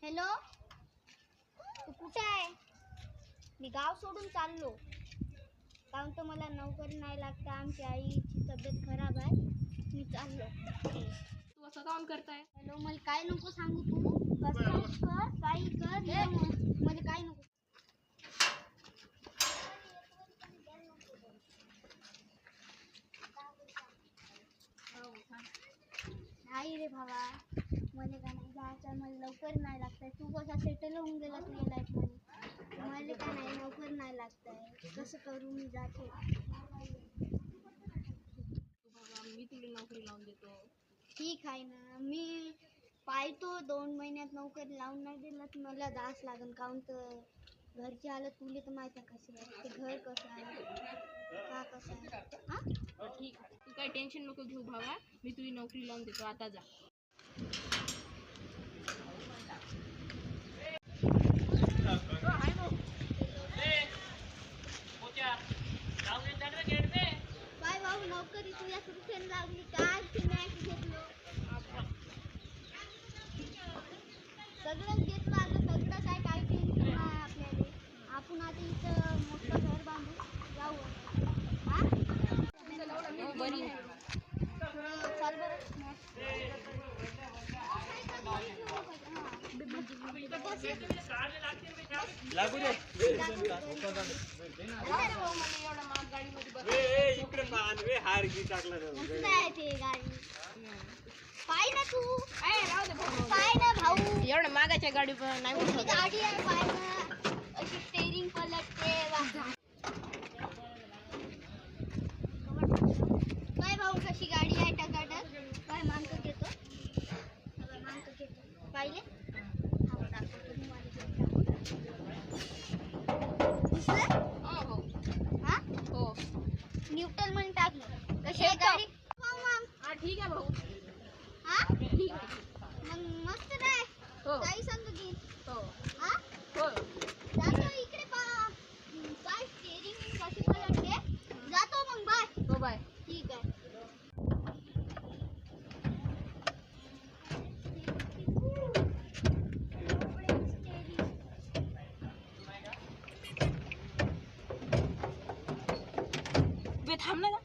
Hello, तू कुठे आहे? मी गाव सोडून चाललो, कारण तर मला नोकरी नाही लागत. आमची आईची तब्येत खराब आहे, मी चाललो. तू असं काम करताय? हॅलो, मला काय नको सांगू, तू कसं कर काही कर, मला काय नको. नाही रे भावा, मला काय नाही जायचं, मला लवकर नाही लागतंय. तू कसा सेटल होऊन गेला तुझ्या लाईफमध्ये, मला काय नाही लवकर नाही लागतंय. कसं करू, मी जातो. मी तुला नोकरी लावून देतो. ठीक आहे ना, मी पाहतो 2 महिन्यात नोकरी लावून नाही दिलं तर मला जास लागेल. काहून तर घरची हालत तुला तर माहिती आहे कशी आहे, ते घर कसं आहे का कसं आहे. हां ठीक आहे, तू काही टेन्शन नको घेऊ भावा, मी तुझी नोकरी लावून देतो. आता जा. बाय भाऊ, नोकरी तुझ्या सुरक्षेने लागली काय मॅच घेतलो, सगळंच घेतलं. आता सगळं काय टेन्शन नाही आपल्याला. आपण आता इथं मोठं घर बांधू जाऊ. हां बरी आहे. चाल बरं. लागू दे इकडे मान वे हार की टाकला मस्त आहे ते गाडी. पाय ना तू, राहू दे भाऊ, पाय ना भाऊ, एवढ्या मागाच्या गाडी पण नाही ही उठत. गाडी आहे. पाय ना, अशी स्टेरिंग पलटते. काय भाऊ, कशी गाडी आहे टकाटक. काय मानतो घेतो, मानतो घेतो. पाहिले हो, दाखवतो तुम्हाला. दिसलं? हो हा हो न्यूट्रल म्हणून टाकलं. कशी आहे गाडी? हो मग. हा ठीक आहे भाऊ. हा ठीक आहे. मग मस्त नाही हो काही सांगतो की. हो हा हो जातो इकडे पाय स्टेरिंग कशी पलटते. जातो मग, बाय. हो बाय. ठीक आहे. थांब ना.